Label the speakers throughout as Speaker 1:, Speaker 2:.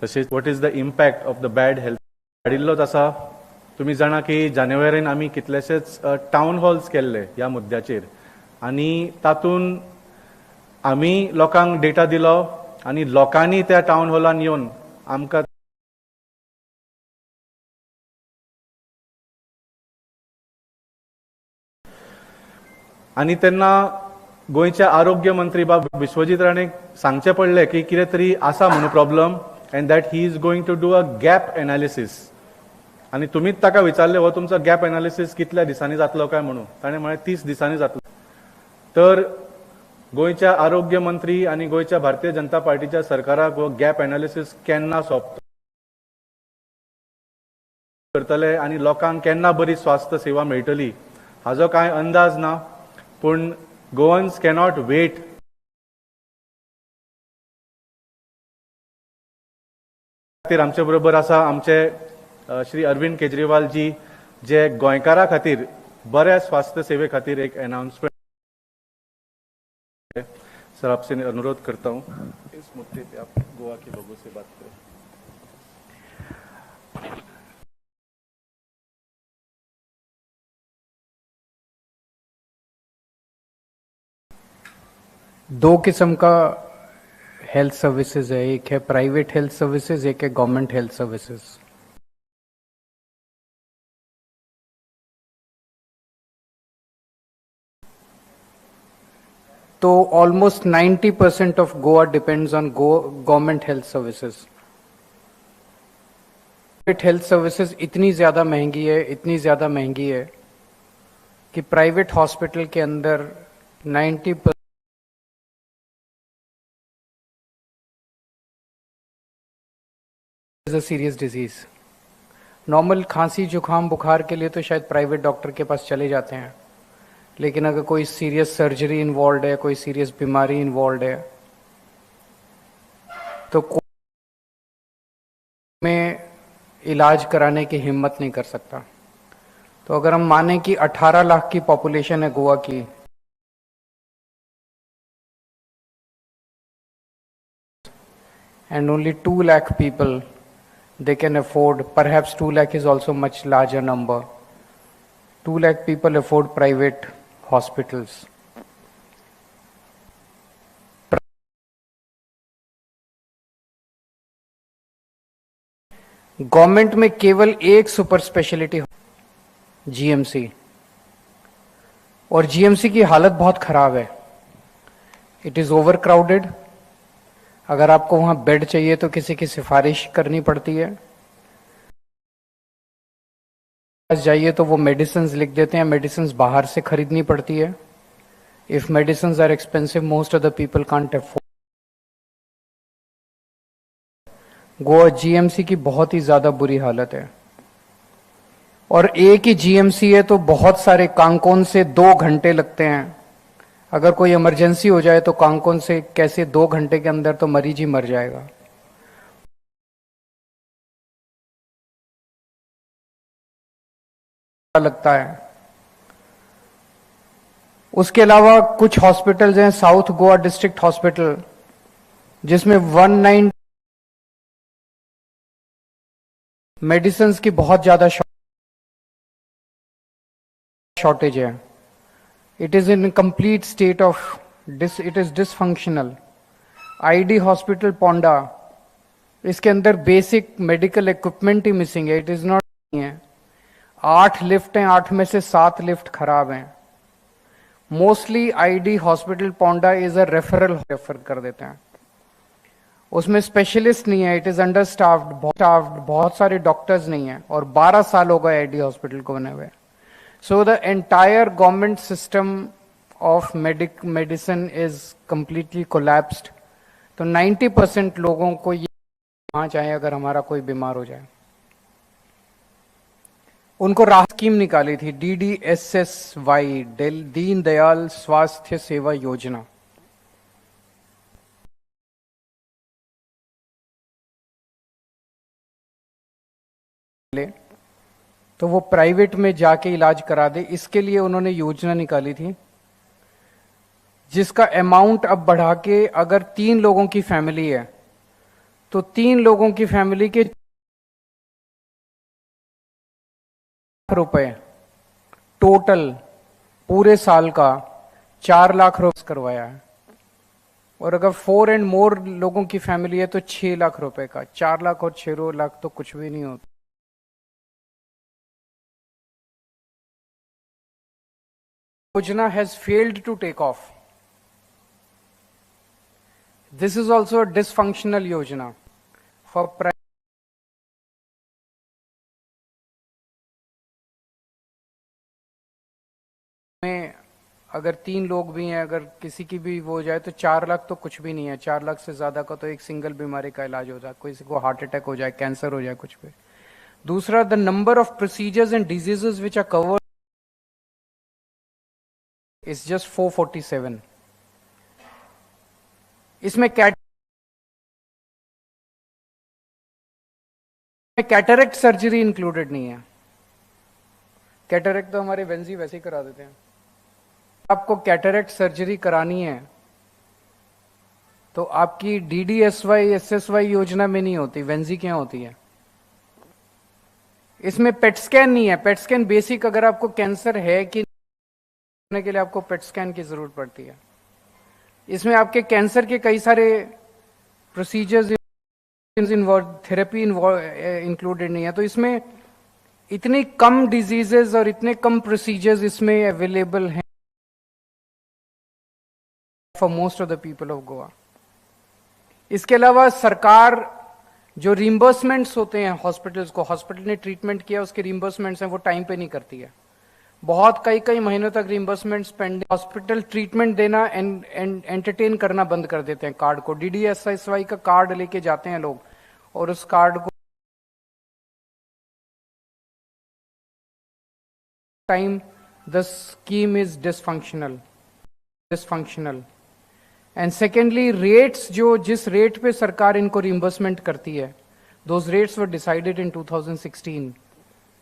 Speaker 1: तशेंच what is the impact of the bad health वाडिल्लोच आसा. तुम्ही जाणा की जानेवारीन आमी कितलेशेच टावन हॉल्स केल्ले ह्या मुद्द्याचेर आनी तातूंत आमी लोकांक डेटा दिलो आनी लोकांनी त्या टावन हॉलान येवन आमकां आनी तेन्ना गोंयचे आरोग्य मंत्री बाब विश्वजीत राणेक सांगचे पडले की कितें तरी आसा म्हणून problem and that he is going to do a gap analysis. आनी तुमीच ताका विचारले हो तुमचो गॅप एनालिसीस कितल्या दिसांनी जातलो काय म्हणून. ताणें म्हळें 30 दिसांनी जातलो. तर गोंयच्या आरोग्य मंत्री आनी गोंयच्या भारतीय जनता पार्टीच्या सरकाराक हो गॅप एनालिसीस केन्ना सोंपतलो करतले आनी लोकांक केन्ना बरी स्वास्थ्य सेवा मेळटली हाजो कांय अंदाज ना. पूण गोवन्स कॅनॉट वेट. आमचे बरोबर आसा आमचे श्री अरविंद केजरीवाल जी जे गोंयकारा खातीर बऱ्या स्वास्थ्य सेवे खातीर एक अनाउंसमेंट. सर आपसे अनुरोध करता हूं इस मुद्दे पे आप गोवा के लोगों से बात करें.
Speaker 2: दो किस्म का हेल्थ सर्विसेज है, एक है प्राइवेट हेल्थ सर्विसेज, एक है गवर्नमेंट हेल्थ सर्विसेज. तो almost 90% of Goa depends on government health services. Private health services इतनी ज्यादा महंगी है कि प्राइवेट हॉस्पिटल के अंदर 90% is a serious disease. Normal खांसी जुकाम बुखार के लिए तो शायद प्राइवेट डॉक्टर के पास चले जाते हैं, लेकिन अगर कोई सीरियस सर्जरी इन्वॉल्व है, कोई सीरियस बीमारी इन्वॉल्व है, तो में इलाज कराने की हिम्मत नहीं कर सकता. तो अगर हम माने कि 18 लाख की पॉपुलेशन है गोवा की, and only 2 lakh people they can afford, perhaps 2 lakh is also much larger number, 2 lakh people afford private hospitals. Government में केवल एक सुपर स्पेशलिटी जीएमसी, और जीएमसी की हालत बहुत खराब है. It is over crowded. अगर आपको वहां बेड चाहिए तो किसी की सिफारिश करनी पड़ती है. जाइए तो वो मेडिसिन लिख देते हैं, मेडिसिन बाहर से खरीदनी पड़ती है. If medicine are expensive most of the people can't afford. Goa GMC की बहुत ही ज्यादा बुरी हालत है. और एक ही जीएमसी है तो बहुत सारे कांकोन से 2 घंटे लगते हैं. अगर कोई इमरजेंसी हो जाए तो कांकोन से कैसे 2 घंटे के अंदर तो मरीज ही मर जाएगा. लगता है. उसके अलावा कुछ हॉस्पिटल्स हैं, साउथ गोवा डिस्ट्रिक्ट हॉस्पिटल, जिसमें 19 मेडिसिन की बहुत ज्यादा शॉर्टेज है. It is in a complete state of it is dysfunctional. ID hospital Ponda, इसके अंदर बेसिक मेडिकल इक्विपमेंट ही मिसिंग है. इट इज नॉट है. 8 लिफ्ट हैं, 8 में से 7 लिफ्ट खराब हैं. Mostly ID hospital Ponda is a refer कर देते हैं. उसमें स्पेशलिस्ट नहीं है. इट इज अंडर स्टाफ्ड, बहुत सारे डॉक्टर्स नहीं है, और 12 साल हो गए ID हॉस्पिटल को बने हुए. So the entire government system of medicine is completely collapsed. तो 90% लोगों को ये वहां चाहे अगर हमारा कोई बीमार हो जाए. उनको राहत स्कीम निकाली थी, DDSSY, दीन दयाल स्वास्थ्य सेवा योजना. तो वो प्राइवेट में जाके इलाज करा दे, इसके लिए उन्होंने योजना निकाली थी, जिसका अमाउंट अब बढ़ा के अगर 3 लोगों की फैमिली है तो 3 लोगों की फैमिली के रुपए टोटल पूरे साल का 4 लाख रुपए करवाया है। और अगर 4 एंड मोर लोगों की फैमिली है तो 6 लाख रुपए का। 4 लाख और 6 लाख तो कुछ भी नहीं होता। योजना has failed to take off. This is also a dysfunctional योजना फॉर में। अगर 3 लोग भी हैं, अगर किसी की भी वो हो जाए तो 4 लाख तो कुछ भी नहीं है। 4 लाख से ज्यादा का तो एक सिंगल बीमारी का इलाज हो जाए, किसी को हार्ट अटैक हो जाए, कैंसर हो जाए, कुछ भी। दूसरा, the number of procedures and diseases which are covered is just 447। इसमें कैटरेक्ट सर्जरी इंक्लूडेड नहीं है। कैटरेक्ट तो हमारे वेंजी वैसे ही करा देते हैं। आपको कैटरेक्ट सर्जरी करानी है तो आपकी DDSY SSY योजना में नहीं होती, वेंजी क्या होती है। इसमें पेट स्कैन नहीं है। पेट स्कैन बेसिक, अगर आपको कैंसर है कि करने के लिए आपको पेट स्कैन की जरूरत पड़ती है। इसमें आपके कैंसर के कई सारे प्रोसीजर्स थेरेपी इंक्लूडेड नहीं है। तो इसमें इतनी कम डिजीजेस और इतने कम प्रोसीजर्स इसमें अवेलेबल हैं for most of the people of Goa. इसके अलावा सरकार जो रिम्बर्समेंट्स होते हैं हॉस्पिटल्स को, हॉस्पिटल ने ट्रीटमेंट किया उसके रिम्बर्समेंट्स हैं, वो टाइम पे नहीं करती है। बहुत कई महीनों तक रिम्बर्समेंट्स पेंडिंग। हॉस्पिटल ट्रीटमेंट देना एंटरटेन करना बंद कर देते हैं कार्ड को। DDSY का कार्ड लेके जाते हैं लोग और उस कार्ड को time the scheme is dysfunctional. And secondly, rates जो जिस रेट पे सरकार इनको रिम्बर्समेंट करती है, those rates were decided in 2016।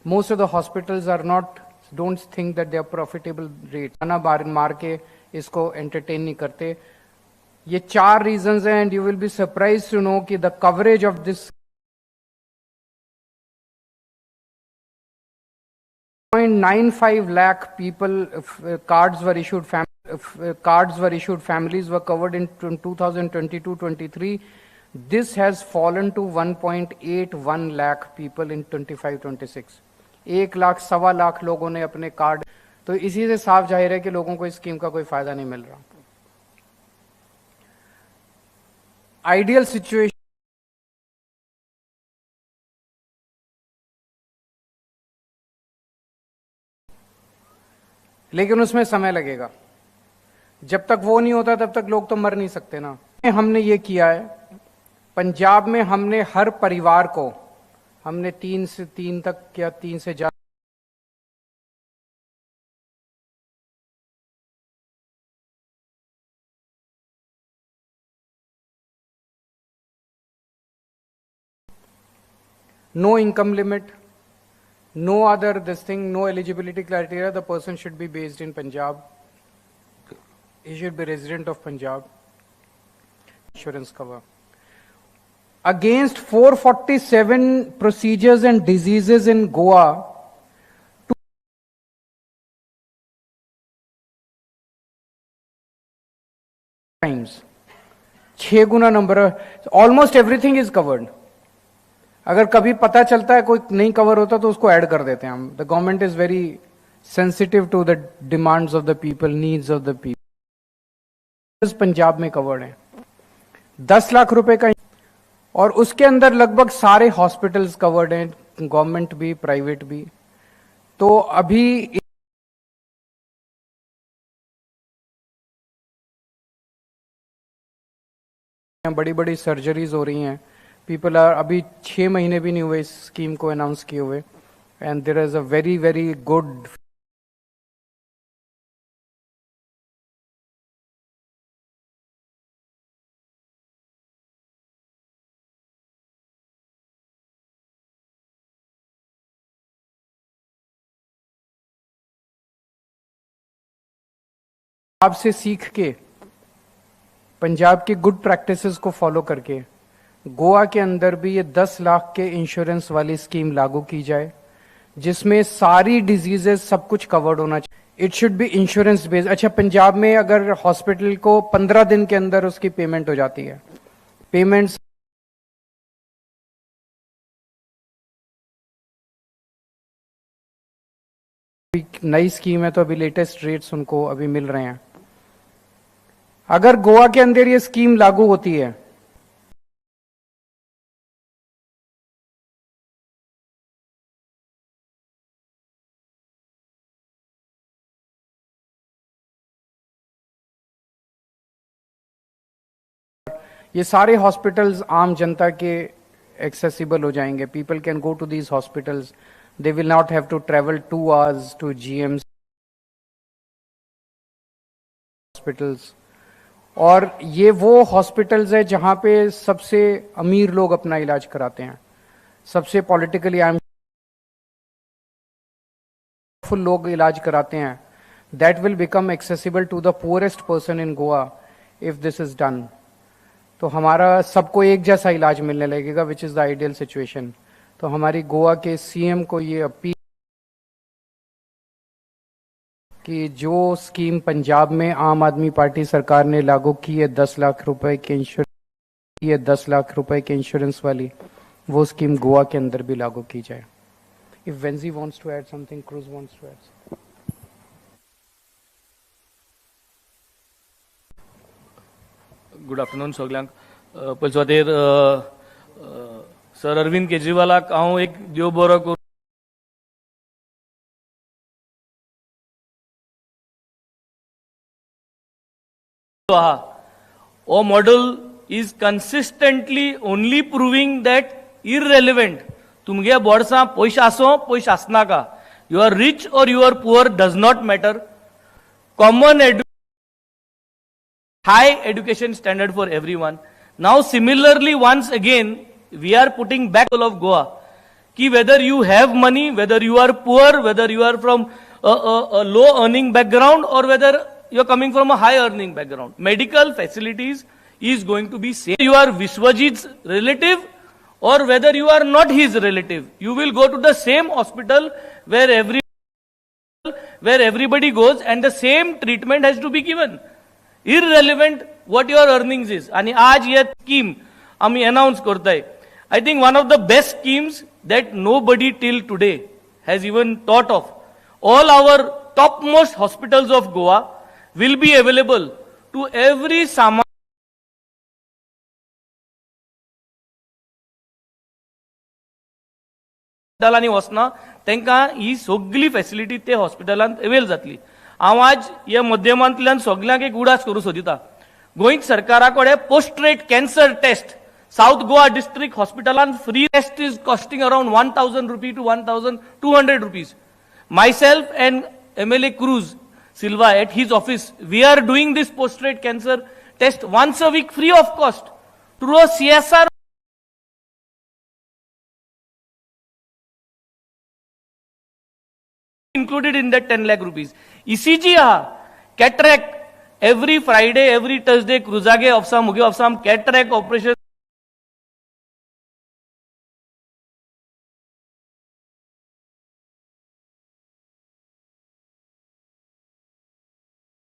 Speaker 2: Most of the hospitals are not, don't think that they are profitable rate. खाना मार के इसको एंटरटेन नहीं करते। ये 4 रीजंस हैं and you will be surprise to know कि the coverage of this 0.95 lakh people cards were issued families were covered in 2022-23. This has fallen to 1.81 lakh people in 25-26. 1 lakh 1.25 lakh लोगों ने अपने कार्ड। तो इसी से साफ जाहिर है कि लोगों को इस स्कीम का कोई फायदा नहीं मिल रहा। आइडियल सिचुएशन, लेकिन उसमें समय लगेगा। जब तक वो नहीं होता तब तक लोग तो मर नहीं सकते ना। हमने ये किया है पंजाब में, हमने हर परिवार को हमने 3 से 3 तक या 3 से ज्यादा no income limit, no other this thing, no eligibility criteria. The person should be based in Punjab. He should be resident of Punjab. Insurance cover. Against 447 procedures and diseases in Goa, times 6 Guna number, almost everything is covered. अगर कभी पता चलता है कोई नहीं cover होता तो उसको ऐड कर देते हैं हम। The government is very sensitive to the demands of the people, needs of the people. Punjab में कवर्ड है 10 लाख रुपए का, और उसके अंदर लगभग सारे हॉस्पिटल्स कवर्ड हैं, गवर्नमेंट भी प्राइवेट भी। तो अभी बड़ी बड़ी सर्जरीज हो रही हैं। पीपल आर, अभी 6 महीने भी नहीं हुए इस स्कीम को अनाउंस किए हुए, and there is a very very good आपसे सीख के, पंजाब की गुड प्रैक्टिसेस को फॉलो करके गोवा के अंदर भी ये 10 लाख के इंश्योरेंस वाली स्कीम लागू की जाए, जिसमें सारी डिजीजेस सब कुछ कवर्ड होना चाहिए। It should be insurance based. अच्छा, पंजाब में अगर हॉस्पिटल को 15 दिन के अंदर उसकी पेमेंट हो जाती है, पेमेंट्स नई स्कीम है तो अभी लेटेस्ट रेट्स उनको अभी मिल रहे हैं। अगर गोवा के अंदर ये स्कीम लागू होती है, ये सारे हॉस्पिटल्स आम जनता के एक्सेसिबल हो जाएंगे। People can go to these hospitals, they will not have to travel 2 hours to GM hospitals. और ये वो हॉस्पिटल्स है जहां पे सबसे अमीर लोग अपना इलाज कराते हैं, सबसे पॉलिटिकली फुल लोग इलाज कराते हैं। That will become accessible to the poorest person in Goa if this is done. तो हमारा सबको एक जैसा इलाज मिलने लगेगा, which is the ideal situation. तो हमारी गोवा के सीएम को ये अपील कि जो स्कीम पंजाब में आम आदमी पार्टी सरकार ने लागू की है 10 लाख रुपए के इंश्योरेंस वाली, वो स्कीम गोवा के अंदर भी लागू की जाए। If Venzy wants to add something, Cruz wants to add.
Speaker 3: Good afternoon सगळ्यांक। पयले सुवातेर सर अरविंद केजरीवालाक हांव एक देव बरो करूं हो model is consistently only proving that irrelevant तुमगे बोर्डसा पयशे आसो पयशे आसनाका, यू आर रिच और you are poor does not matter. Common high education standard for everyone. Now similarly once again we are putting back of Goa ki whether you have money, whether you are poor, whether you are from a low earning background or whether you are coming from a high earning background, medical facilities is going to be same. You are Vishwajit's relative or whether you are not his relative, you will go to the same hospital where everybody goes and the same treatment has to be given. Irrelevant what your earnings is. आणि आज ये scheme आम्ही announce करताय. I think one of the best schemes that nobody till today has even thought of. All our topmost hospitals of Goa will be available to every हॉस्पिटलांनी वचना तांकां ही सगळी facility ते हॉस्पिटलांत अवेल जातली. हांव आज ह्या माध्यमांतल्यान सगळ्यांक एक उडास करूं सोदिता. गोंय सरकारा कडेन पोस्ट्रेट cancer test south Goa district हॉस्पिटलांत free test is costing around 1000 rupee to 1200 rupees. Myself and MLA Cruz Silva at his office, we are doing this post-rate cancer test once a week free of cost through a CSR included in that 10 lakh rupees. ECG cataract every Friday, every Thursday, Cruzage of some Muge of some cataract operation.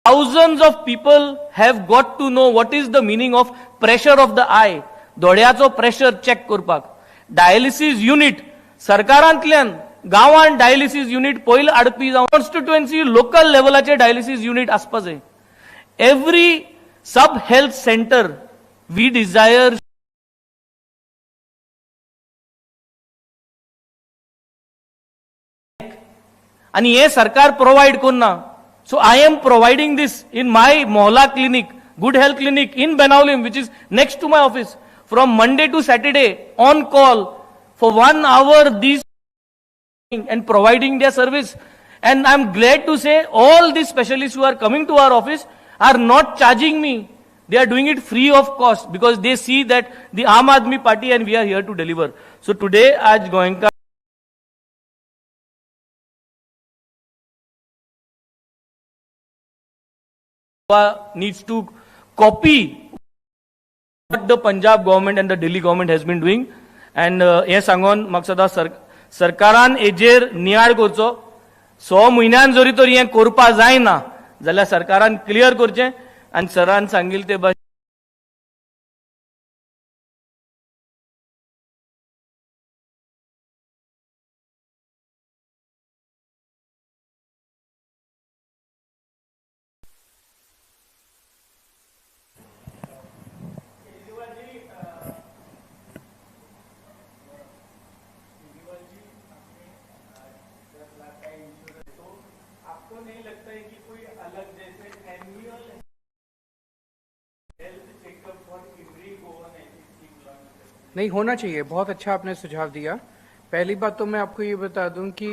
Speaker 3: Thousands of people have got to know what is the meaning of pressure of the eye. दोळ्याचो pressure check करपाक. Dialysis unit सरकारांतल्यान गांवांत dialysis unit पयले हाडपी जावन constituency local लेवलाचे dialysis unit आसपा जाय. Every सब health centre we desire आणि हे सरकार प्रोवाइड करना. So I am providing this in my Mohalla clinic, Good Health Clinic in Benaulim, which is next to my office, from Monday to Saturday on call for 1 hour these and providing their service. And I'm glad to say all these specialists who are coming to our office are not charging me. They are doing it free of cost because they see that the Aam Aadmi Party and we are here to deliver. So today, आज Goenka needs to copy what the Punjab government and the Delhi government has been doing. And हे सांगून म्हाका सदां सरकारान हेजेर नियाळ करचो. 100 म्हयन्यान जरी तर हें करपा जायना जाल्यार सरकारान क्लियर करचें आनी सरान सांगिल्ले ते भाशेन
Speaker 2: नहीं होना चाहिए. बहुत अच्छा आपने सुझाव दिया. पहली बात तो मैं आपको ये बता दूं कि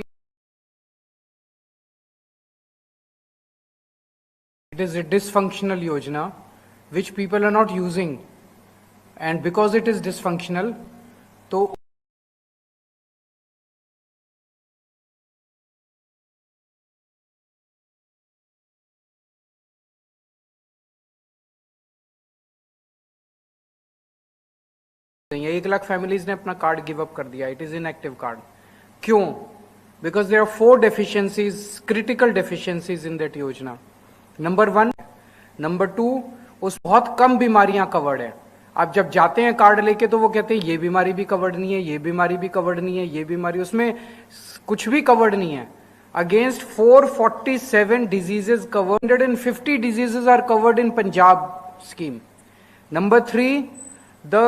Speaker 2: it is a dysfunctional yojana which people are not using, and because it is dysfunctional, तो ये 1 लाख फैमिलीज ने अपना कार्ड गिव अप कर दिया. It is inactive card. क्यों? Because there are 4 deficiencies, critical deficiencies in that योजना. Number 1. Number 2, उस बहुत कम बीमारियां कवर्ड है. आप जब जाते हैं कार्ड लेके तो वो कहते हैं ये बीमारी भी कवर्ड नहीं है, ये बीमारी भी कवर्ड नहीं है, ये बीमारी, उसमें कुछ भी कवर्ड नहीं है. Against 447 diseases covered, 150 diseases are covered in Punjab scheme. Number 3, the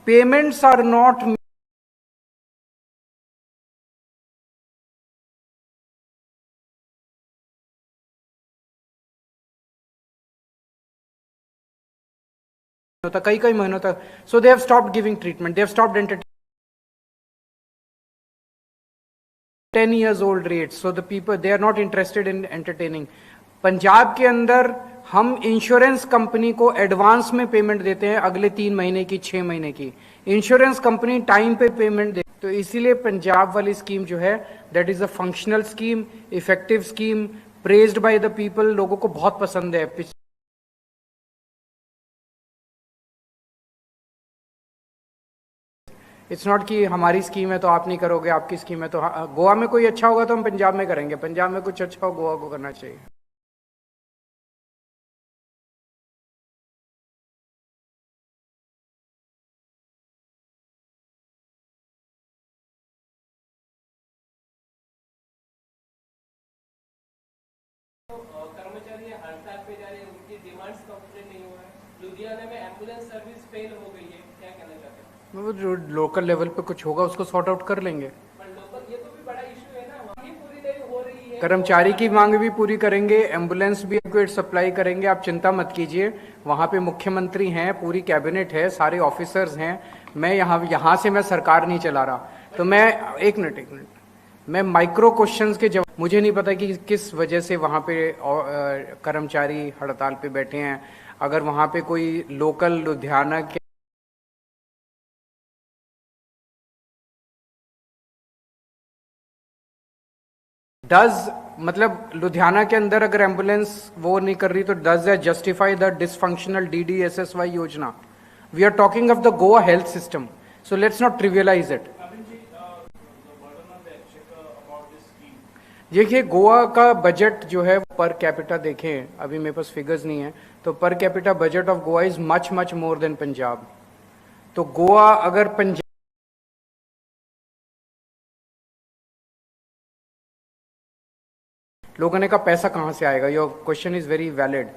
Speaker 2: payments are not होता कई महीनों तक. So they have stopped giving treatment, they have stopped entertaining 10 years old rates. So the people, they are not interested in entertaining. Punjab के अंदर हम insurance company को advance में payment देते हैं, अगले 3 महीने की, 6 महीने की. इंश्योरेंस कंपनी टाइम पे पेमेंट दे. तो इसीलिए पंजाब वाली स्कीम जो है, that is a functional scheme, effective scheme, praised by the people. लोगों को बहुत पसंद है. इट्स नॉट कि हमारी स्कीम है तो आप नहीं करोगे, आपकी स्कीम है तो गोवा में कोई अच्छा होगा तो हम पंजाब में करेंगे, पंजाब में कुछ अच्छा हो गोवा को करना चाहिए.
Speaker 3: कर्मचारी हड़ताल पे जा रहे हैं, उनकी डिमांड्स कंप्लीट नहीं हुआ है. लुधियाना में एम्बुलेंस सर्विस फेल हो गई है, क्या कहना चाहते हैं?
Speaker 2: वो जो लोकल लेवल पे कुछ होगा उसको सॉर्ट आउट कर लेंगे.
Speaker 3: पर लोकल ये तो भी बड़ा इशू है ना, वहाँ पूरी नहीं हो रही है.
Speaker 2: कर्मचारी की मांग भी पूरी करेंगे, एम्बुलेंस भी एडक्वेट सप्लाई करेंगे. आप चिंता मत कीजिए. वहाँ पे मुख्यमंत्री हैं, पूरी कैबिनेट है, सारे ऑफिसर्स हैं. मैं यहाँ से मैं सरकार नहीं चला रहा. तो मैं एक मिनट मैं माइक्रो क्वेश्चंस के जवाब, मुझे नहीं पता कि किस वजह से वहाँ पे कर्मचारी हड़ताल पे बैठे हैं. अगर वहाँ पे कोई लोकल लुधियाना के मतलब लुधियाना के अंदर अगर एम्बुलेंस वो नहीं कर रही तो does that justify the dysfunctional DDSSY योजना? We are talking of the Goa health system, so let's not trivialize it. देखिए गोवा का बजट जो है पर कैपिटा देखें, अभी मेरे पास फिगर्स नहीं है, तो per capita budget of Goa is much more than Punjab. तो गोवा अगर पंजाब लोगों ने कहा पैसा कहां से आएगा, your question is very valid.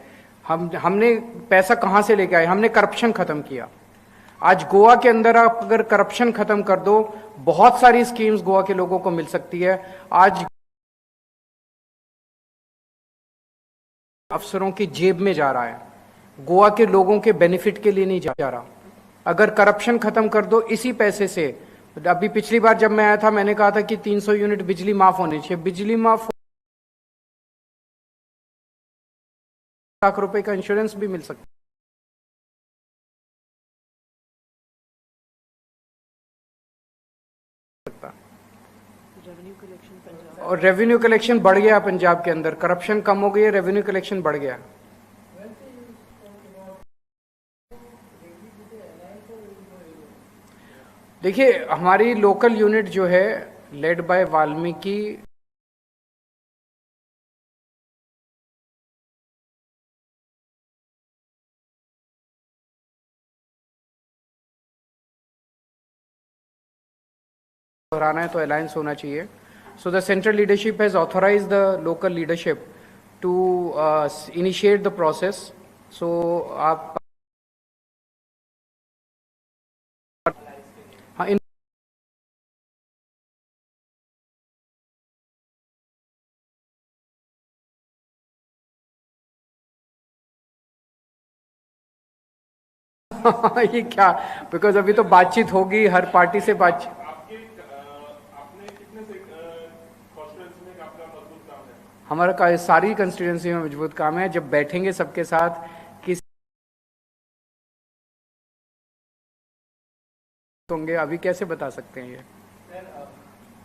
Speaker 2: हमने पैसा कहां से लेके आए? हमने करप्शन खत्म किया. आज गोवा के अंदर आप अगर करप्शन खत्म कर दो, बहुत सारी स्कीम्स गोवा के लोगों को मिल सकती है. आज अफसरों की जेब में जा रहा है, गोवा के लोगों के बेनिफिट के लिए नहीं जा रहा. अगर करप्शन खत्म कर दो इसी पैसे से, अभी पिछली बार जब मैं आया था मैंने कहा था कि 300 यूनिट बिजली माफ होनी चाहिए. बिजली माफ, लाख रुपए का इंश्योरेंस भी मिल सकता. और रेवेन्यू कलेक्शन बढ़ गया पंजाब के अंदर, करप्शन कम हो गई है, रेवेन्यू कलेक्शन बढ़ गया. देखिए, हमारी लोकल यूनिट जो है लेड बाय वाल्मीकि दोहराना है तो अलायंस होना चाहिए. So the central leadership has authorise the local leadership to initiate the process. So आप हाँ, ये क्या, बिकॉज अभी तो बातचीत होगी हर पार्टी से बातचीत. हमारा सारी कंस्टिट्यूएंसी में मजबूत काम है. जब बैठेंगे सबके साथ किस होंगे, अभी कैसे बता सकते हैं ये.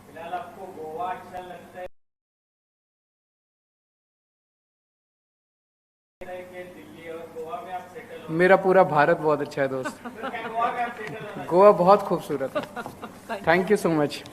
Speaker 3: फिलहाल आपको गोवा अच्छा लगता है कि दिल्ली, और गोवा में आप सेटल हो?
Speaker 2: मेरा पूरा भारत बहुत अच्छा है दोस्त.
Speaker 3: गोवा में आप सेटल हो?
Speaker 2: गोवा बहुत खूबसूरत है. Thank you so much.